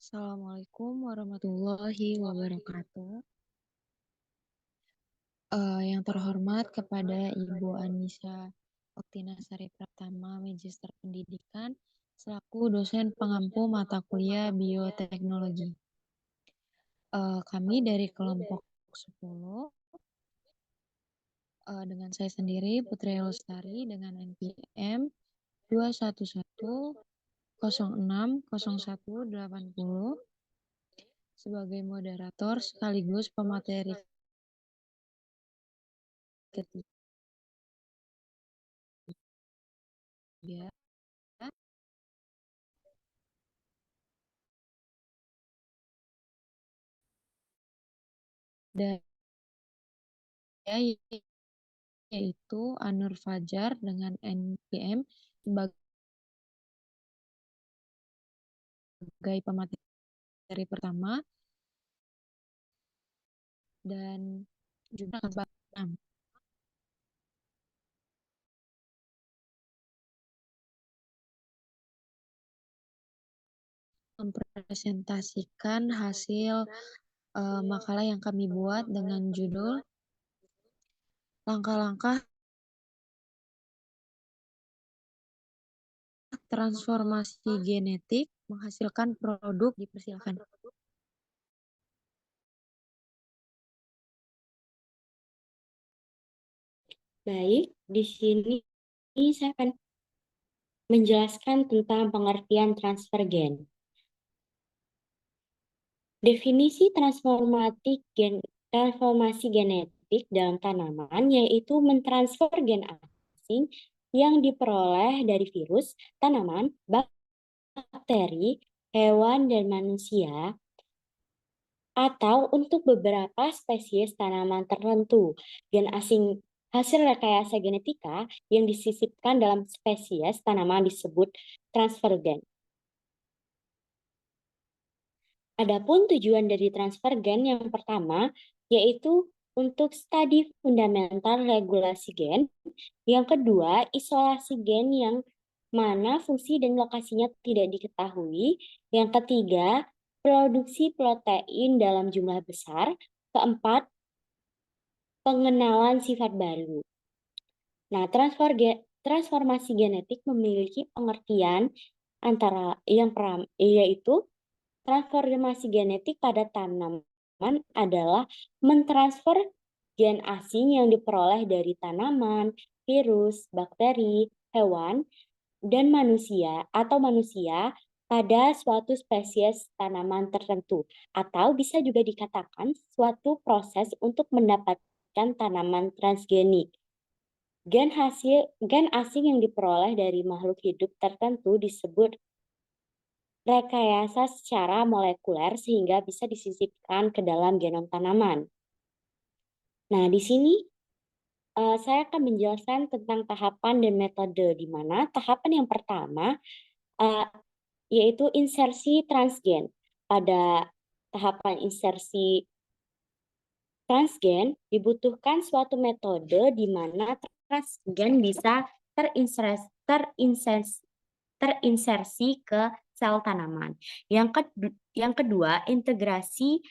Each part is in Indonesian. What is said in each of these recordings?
Assalamualaikum warahmatullahi wabarakatuh. Yang terhormat kepada Ibu Anissa Oktinasari Pratama, Magister Pendidikan, selaku dosen pengampu mata kuliah Bioteknologi. Kami dari kelompok 10, dengan saya sendiri, Putri Lestari, dengan NPM 211060180 sebagai moderator sekaligus pemateri ketiga. Dan yaitu Anur Fajar dengan NPM sebagai pemateri pertama dan juga mempresentasikan hasil makalah yang kami buat dengan judul langkah-langkah transformasi genetik menghasilkan produk. Dipersilakan. Baik, di sini saya akan menjelaskan tentang pengertian transfer gen. Definisi transformasi genetik dalam tanaman yaitu mentransfer gen asing yang diperoleh dari virus, tanaman, bakteri, hewan, dan manusia, atau untuk beberapa spesies tanaman tertentu. Gen asing hasil rekayasa genetika yang disisipkan dalam spesies tanaman disebut transfer gen. Adapun tujuan dari transfer gen yang pertama yaitu untuk studi fundamental regulasi gen, yang kedua isolasi gen yang mana fungsi dan lokasinya tidak diketahui, yang ketiga produksi protein dalam jumlah besar, keempat pengenalan sifat baru. Nah, transformasi genetik memiliki pengertian antara yaitu transformasi genetik pada tanaman adalah mentransfer gen asing yang diperoleh dari tanaman, virus, bakteri, hewan, dan manusia pada suatu spesies tanaman tertentu, atau bisa juga dikatakan suatu proses untuk mendapatkan tanaman transgenik. Gen asing yang diperoleh dari makhluk hidup tertentu disebut rekayasa secara molekuler sehingga bisa disisipkan ke dalam genom tanaman. Nah, di sini saya akan menjelaskan tentang tahapan dan metode, di mana tahapan yang pertama yaitu insersi transgen. Pada tahapan insersi transgen dibutuhkan suatu metode di mana transgen bisa terinsersi ke sel tanaman. Yang kedua, integrasi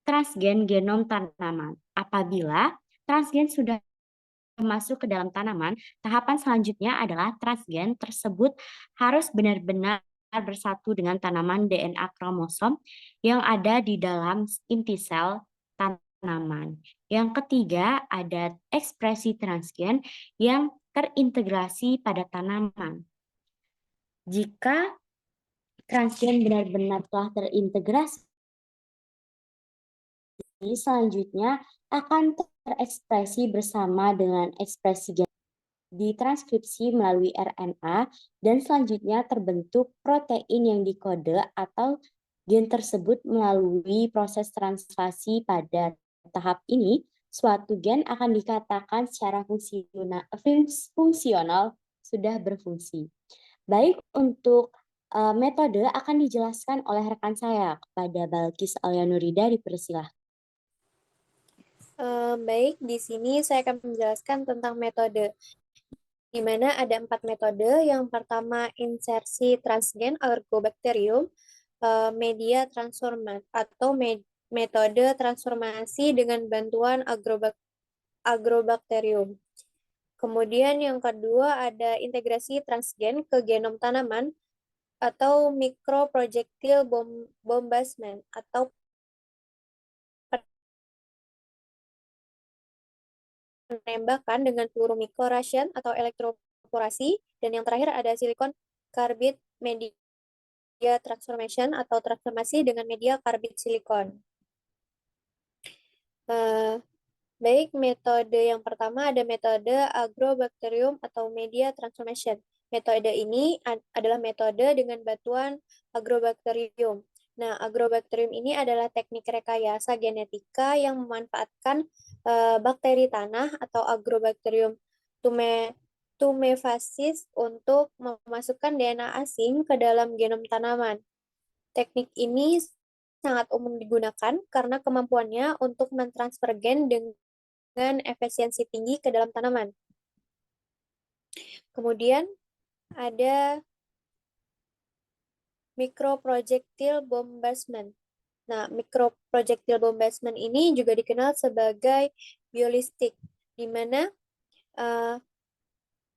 transgen genom tanaman. Apabila transgen sudah masuk ke dalam tanaman, tahapan selanjutnya adalah transgen tersebut harus benar-benar bersatu dengan tanaman DNA kromosom yang ada di dalam inti sel tanaman. Yang ketiga, ada ekspresi transgen yang terintegrasi pada tanaman. Jika transgen benar-benar telah terintegrasi, selanjutnya akan terekspresi bersama dengan ekspresi gen ditranskripsi melalui RNA dan selanjutnya terbentuk protein yang dikode atau gen tersebut melalui proses translasi. Pada tahap ini, suatu gen akan dikatakan secara fungsional sudah berfungsi. Baik, untuk metode akan dijelaskan oleh rekan saya kepada Balkis Alianurida, dipersilahkan. Baik, di sini saya akan menjelaskan tentang metode, di mana ada 4 metode. Yang pertama, insersi transgen Agrobacterium. media atau metode transformasi dengan bantuan agrobakterium. Kemudian yang kedua ada integrasi transgen ke genom tanaman atau microprojectile bombardment atau penembakan dengan peluru mikro Russian atau elektroporasi. Dan yang terakhir ada silikon karbid media transformation atau transformasi dengan media karbid silikon. Baik, metode yang pertama ada metode agrobacterium atau media transformation. Metode ini adalah metode dengan bantuan agrobacterium. Nah, agrobacterium ini adalah teknik rekayasa genetika yang memanfaatkan bakteri tanah atau agrobacterium tumefasis untuk memasukkan DNA asing ke dalam genom tanaman. Teknik ini sangat umum digunakan karena kemampuannya untuk mentransfer gen dengan efisiensi tinggi ke dalam tanaman. Kemudian ada microprojectile bombardment. Nah, microprojectile bombardment ini juga dikenal sebagai biolistik, di mana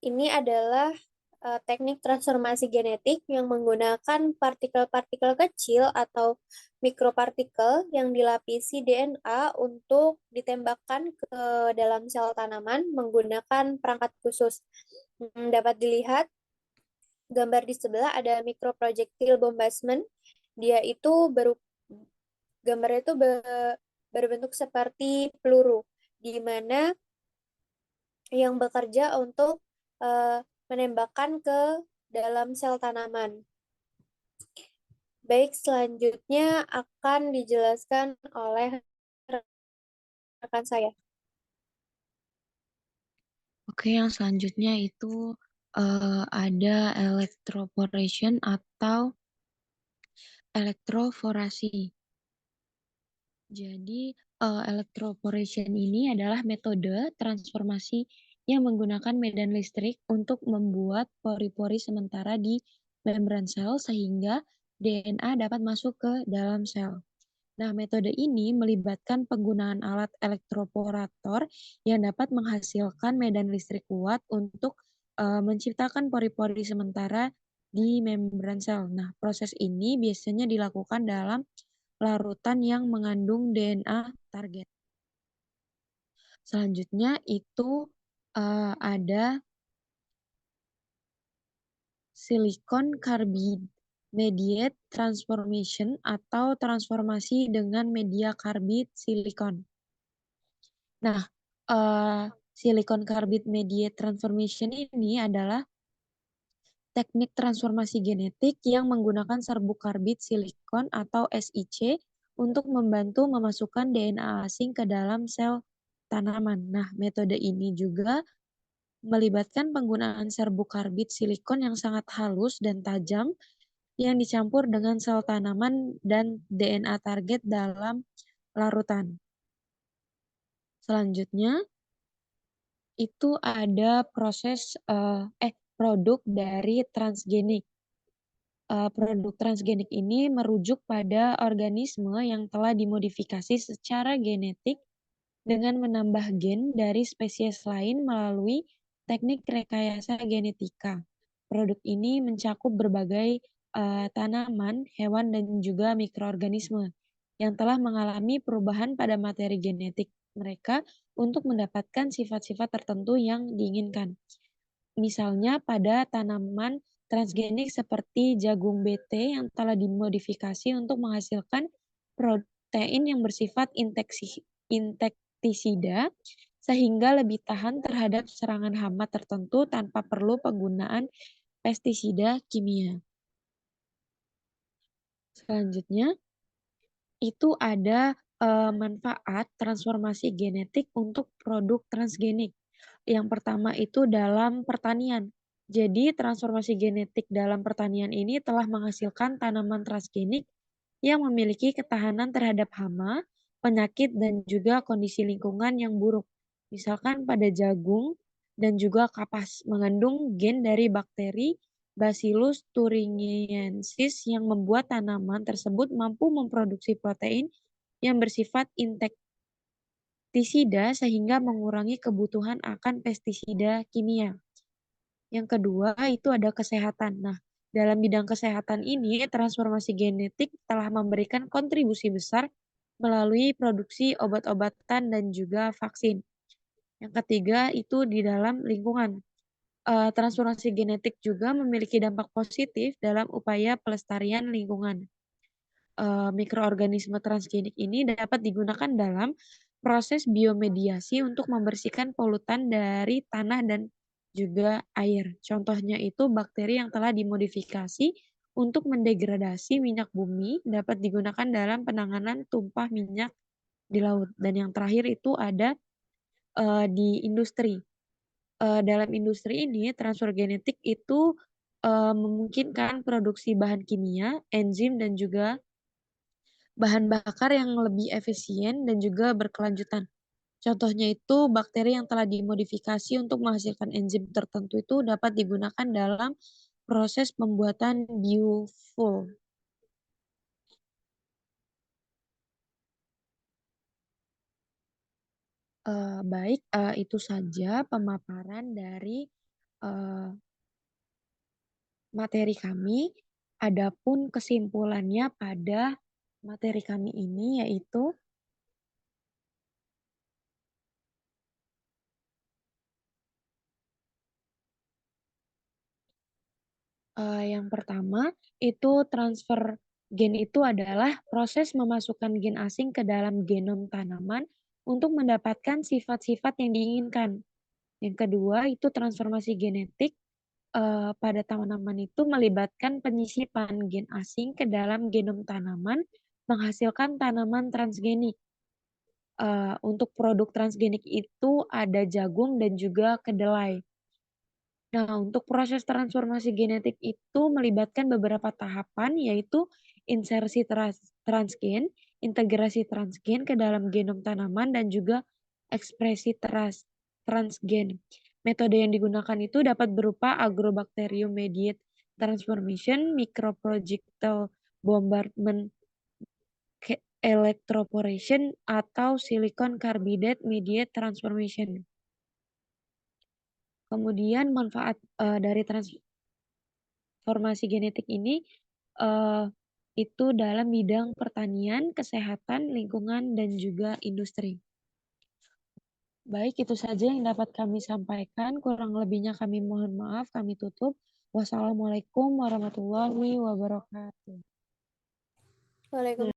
ini adalah teknik transformasi genetik yang menggunakan partikel-partikel kecil atau mikropartikel yang dilapisi DNA untuk ditembakkan ke dalam sel tanaman menggunakan perangkat khusus. Dapat dilihat gambar di sebelah ada microprojectile bombardment. Dia itu gambarnya itu berbentuk seperti peluru, di mana yang bekerja untuk menembakkan ke dalam sel tanaman. Baik, selanjutnya akan dijelaskan oleh rekan saya. Oke, yang selanjutnya itu ada electroporation atau elektroforasi. Jadi, electroporation ini adalah metode transformasi yang menggunakan medan listrik untuk membuat pori-pori sementara di membran sel sehingga DNA dapat masuk ke dalam sel. Nah, metode ini melibatkan penggunaan alat elektroporator yang dapat menghasilkan medan listrik kuat untuk menciptakan pori-pori sementara di membran sel. Nah, proses ini biasanya dilakukan dalam larutan yang mengandung DNA target. Selanjutnya itu ada silicon carbide mediate transformation atau transformasi dengan media karbid silikon. Nah, silicon carbide mediate transformation ini adalah teknik transformasi genetik yang menggunakan serbuk karbid silikon atau SiC untuk membantu memasukkan DNA asing ke dalam sel tanaman. Nah, metode ini juga melibatkan penggunaan serbuk karbid silikon yang sangat halus dan tajam yang dicampur dengan sel tanaman dan DNA target dalam larutan. Selanjutnya, itu ada produk dari transgenik. Produk transgenik ini merujuk pada organisme yang telah dimodifikasi secara genetik dengan menambah gen dari spesies lain melalui teknik rekayasa genetika. Produk ini mencakup berbagai tanaman, hewan, dan juga mikroorganisme yang telah mengalami perubahan pada materi genetik mereka untuk mendapatkan sifat-sifat tertentu yang diinginkan. Misalnya pada tanaman transgenik seperti jagung BT yang telah dimodifikasi untuk menghasilkan protein yang bersifat insektisida sehingga lebih tahan terhadap serangan hama tertentu tanpa perlu penggunaan pestisida kimia. Selanjutnya, itu ada manfaat transformasi genetik untuk produk transgenik. Yang pertama itu dalam pertanian. Jadi transformasi genetik dalam pertanian ini telah menghasilkan tanaman transgenik yang memiliki ketahanan terhadap hama, penyakit, dan juga kondisi lingkungan yang buruk. Misalkan pada jagung dan juga kapas mengandung gen dari bakteri Bacillus thuringiensis yang membuat tanaman tersebut mampu memproduksi protein yang bersifat insektisida sehingga mengurangi kebutuhan akan pestisida kimia. Yang kedua itu ada kesehatan. Nah, dalam bidang kesehatan ini, transformasi genetik telah memberikan kontribusi besar melalui produksi obat-obatan dan juga vaksin. Yang ketiga itu di dalam lingkungan. Transformasi genetik juga memiliki dampak positif dalam upaya pelestarian lingkungan. Mikroorganisme transgenik ini dapat digunakan dalam proses biomediasi untuk membersihkan polutan dari tanah dan juga air. Contohnya itu bakteri yang telah dimodifikasi untuk mendegradasi minyak bumi dapat digunakan dalam penanganan tumpah minyak di laut. Dan yang terakhir itu ada di industri. Dalam industri ini transfer genetik itu memungkinkan produksi bahan kimia, enzim dan juga bahan bakar yang lebih efisien dan juga berkelanjutan. Contohnya itu bakteri yang telah dimodifikasi untuk menghasilkan enzim tertentu itu dapat digunakan dalam proses pembuatan biofuel. Baik, itu saja pemaparan dari materi kami. Adapun kesimpulannya pada materi kami ini yaitu yang pertama, itu transfer gen itu adalah proses memasukkan gen asing ke dalam genom tanaman untuk mendapatkan sifat-sifat yang diinginkan. Yang kedua, itu transformasi genetik pada tanaman itu melibatkan penyisipan gen asing ke dalam genom tanaman, menghasilkan tanaman transgenik. Untuk produk transgenik itu ada jagung dan juga kedelai. Nah, untuk proses transformasi genetik itu melibatkan beberapa tahapan, yaitu insersi transgen, integrasi transgen ke dalam genom tanaman, dan juga ekspresi transgen. Metode yang digunakan itu dapat berupa agrobacterium mediate transformation, microprojectile bombardment electroporation, atau silicon carbide mediate transformation. Kemudian manfaat dari transformasi genetik ini itu dalam bidang pertanian, kesehatan, lingkungan, dan juga industri. Baik, itu saja yang dapat kami sampaikan. Kurang lebihnya kami mohon maaf, kami tutup. Wassalamualaikum warahmatullahi wabarakatuh. Waalaikumsalam.